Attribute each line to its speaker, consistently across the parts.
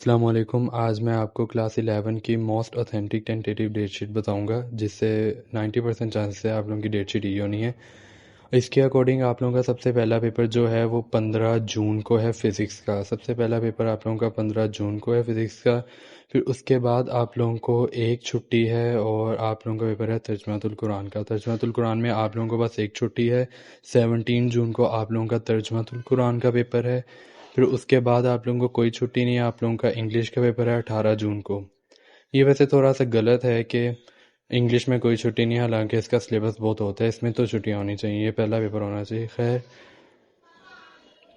Speaker 1: السلام علیکم۔ آج میں آپ کو کلاس 11 کی موسٹ اوتھینٹک ٹینٹیٹیو ڈیٹ شیٹ بتاؤں گا، جس سے 90% چانسز ہے آپ لوگوں کی ڈیٹ شیٹ یہ ہونی ہے۔ اس کے اکارڈنگ آپ لوگوں کا سب سے پہلا پیپر جو ہے وہ 15 جون کو ہے فزکس کا۔ سب سے پہلا پیپر آپ لوگوں کا 15 جون کو ہے فزکس کا۔ پھر اس کے بعد آپ لوگوں کو ایک چھٹی ہے اور آپ لوگوں کا پیپر ہے ترجمۃ القرآن کا۔ ترجمۃ القرآن میں آپ لوگوں کو بس ایک چھٹی ہے۔ 17 جون کو آپ لوگوں کا ترجمۃ القرآن کا پیپر ہے۔ پھر اس کے بعد آپ لوگوں کو کوئی چھٹی نہیں ہے، آپ لوگوں کا انگلش کا پیپر ہے 18 جون کو۔ یہ ویسے تھوڑا سا غلط ہے کہ انگلش میں کوئی چھٹی نہیں ہے، حالانکہ اس کا سلیبس بہت ہوتا ہے، اس میں تو چھٹیاں ہونی چاہیے، یہ پہلا پیپر ہونا چاہیے۔ خیر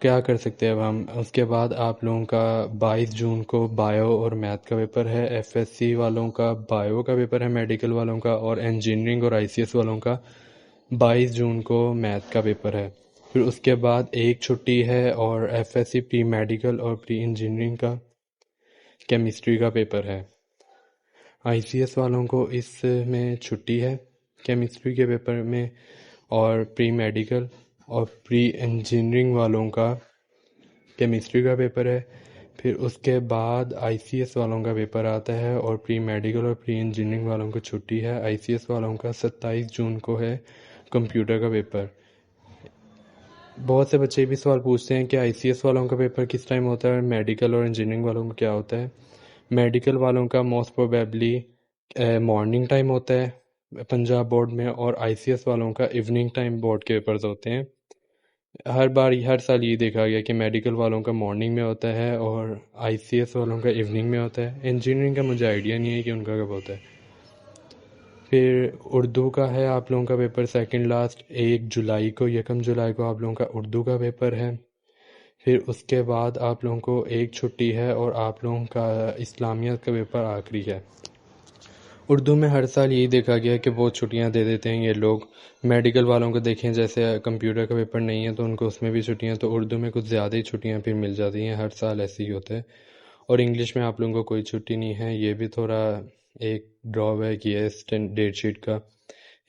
Speaker 1: کیا کر سکتے ہیں اب ہم۔ اس کے بعد آپ لوگوں کا 22 جون کو بایو اور میتھ کا پیپر ہے۔ ایف ایس سی والوں کا بایو کا پیپر ہے، میڈیکل والوں کا، اور انجینئرنگ اور آئی سی ایس والوں کا 22 جون کو میتھ کا پیپر ہے۔ پھر اس کے بعد ایک چھٹی ہے اور F S C pre medical اور پری انجینئرنگ کا کیمسٹری کا پیپر ہے۔ آئی سی ایس والوں کو اس میں چھٹی ہے کیمسٹری کے پیپر میں، اور پری میڈیکل اور پری انجینئرنگ والوں کا کیمسٹری کا پیپر ہے۔ پھر اس کے بعد آئی سی ایس والوں کا پیپر آتا ہے، اور پری میڈیکل اور پری انجینئرنگ والوں کو چھٹی ہے۔ آئی سی ایس والوں کا 27 جون کو ہے کمپیوٹر کا پیپر۔ بہت سے بچے بھی سوال پوچھتے ہیں کہ آئی سی ایس والوں کا پیپر کس ٹائم ہوتا ہے اور میڈیکل اور انجینئرنگ والوں کا کیا ہوتا ہے۔ میڈیکل والوں کا موسٹ پروبیبلی مارننگ ٹائم ہوتا ہے پنجاب بورڈ میں، اور آئی سی ایس والوں کا ایوننگ ٹائم بورڈ کے پیپرز ہوتے ہیں۔ ہر سال یہ دیکھا گیا کہ میڈیکل والوں کا مارننگ میں ہوتا ہے اور آئی سی ایس والوں کا ایوننگ میں ہوتا ہے۔ انجینئرنگ کا مجھے آئیڈیا نہیں ہے کہ ان کا کب ہوتا ہے۔ پھر اردو کا ہے آپ لوگوں کا پیپر سیکنڈ لاسٹ 1 جولائی کو، 1 جولائی کو آپ لوگوں کا اردو کا پیپر ہے۔ پھر اس کے بعد آپ لوگوں کو ایک چھٹی ہے اور آپ لوگوں کا اسلامیات کا پیپر آخری ہے۔ اردو میں ہر سال یہی دیکھا گیا کہ بہت چھٹیاں دے دیتے ہیں یہ لوگ۔ میڈیکل والوں کو دیکھیں، جیسے کمپیوٹر کا پیپر نہیں ہے تو ان کو اس میں بھی چھٹیاں، تو اردو میں کچھ زیادہ ہی چھٹیاں پھر مل جاتی ہیں، ہر سال ایسے ہی ہوتا ہے۔ اور انگلش میں آپ لوگوں کو کوئی چھٹی نہیں ہے، یہ بھی تھوڑا ایک ڈرا بیک یہ ہے اس ڈیٹ شیٹ کا،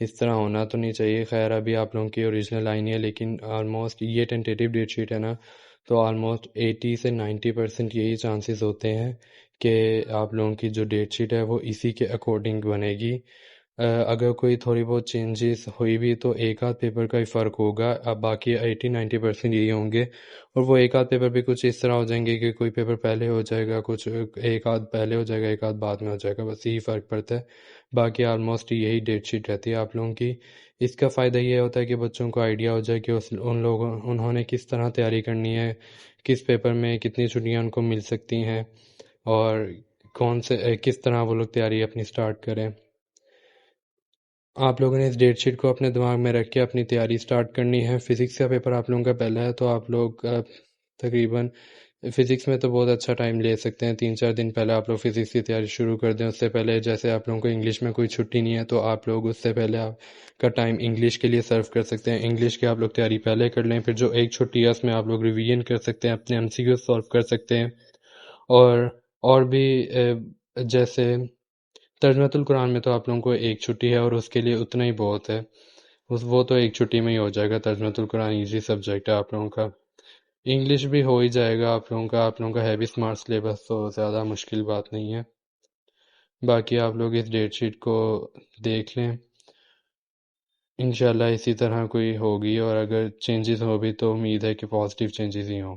Speaker 1: اس طرح ہونا تو نہیں چاہیے۔ خیر ابھی آپ لوگوں کی اوریجنل آئی نہیں ہے، لیکن آلموسٹ یہ ٹینٹیٹیو ڈیٹ شیٹ ہے نا، تو آلموسٹ 80 سے 90% یہی چانسز ہوتے ہیں کہ آپ لوگوں کی جو ڈیٹ شیٹ ہے وہ اسی کے اکارڈنگ بنے گی۔ اگر کوئی تھوڑی بہت چینجز ہوئی بھی تو ایک آدھ پیپر کا ہی فرق ہوگا، اب باقی 80-90% یہی ہوں گے، اور وہ ایک آدھ پیپر بھی کچھ اس طرح ہو جائیں گے کہ کوئی پیپر پہلے ہو جائے گا، کچھ ایک آدھ پہلے ہو جائے گا، ایک آدھ بعد میں ہو جائے گا، بس یہی فرق پڑتا ہے۔ باقی آلموسٹ یہی ڈیٹ شیٹ رہتی ہے آپ لوگوں کی۔ اس کا فائدہ یہ ہوتا ہے کہ بچوں کو آئیڈیا ہو جائے کہ انہوں نے کس طرح تیاری کرنی ہے، کس پیپر میں کتنی چھٹیاں ان کو مل سکتی ہیں، اور کس طرح وہ لوگ تیاری اپنی سٹارٹ کریں۔ آپ لوگوں نے اس ڈیٹ شیٹ کو اپنے دماغ میں رکھ کے اپنی تیاری سٹارٹ کرنی ہے۔ فزکس کا پیپر آپ لوگوں کا پہلا ہے، تو آپ لوگ تقریباً فزکس میں تو بہت اچھا ٹائم لے سکتے ہیں، 3-4 دن پہلے آپ لوگ فزکس کی تیاری شروع کر دیں۔ اس سے پہلے جیسے آپ لوگوں کو انگلش میں کوئی چھٹی نہیں ہے، تو آپ لوگ اس سے پہلے آپ کا ٹائم انگلش کے لیے صرف کر سکتے ہیں، انگلش کی آپ لوگ تیاری پہلے کر لیں۔ پھر جو ایک چھٹی ہے اس میں آپ لوگ ریویژن کر سکتے ہیں، اپنے ایم سی کیو سالو کر سکتے ہیں، اور بھی جیسے ترجمۃ القرآن میں تو آپ لوگوں کو ایک چھٹی ہے اور اس کے لیے اتنا ہی بہت ہے، وہ تو ایک چھٹی میں ہی ہو جائے گا۔ ترجمۃ القرآن ایزی سبجیکٹ ہے آپ لوگوں کا۔ انگلش بھی ہو ہی جائے گا آپ لوگوں کا ہیوی سمارٹ سلیبس، تو زیادہ مشکل بات نہیں ہے۔ باقی آپ لوگ اس ڈیٹ شیٹ کو دیکھ لیں، انشاءاللہ اسی طرح کوئی ہوگی، اور اگر چینجز ہو بھی تو امید ہے کہ پازیٹیو چینجز ہی ہوں۔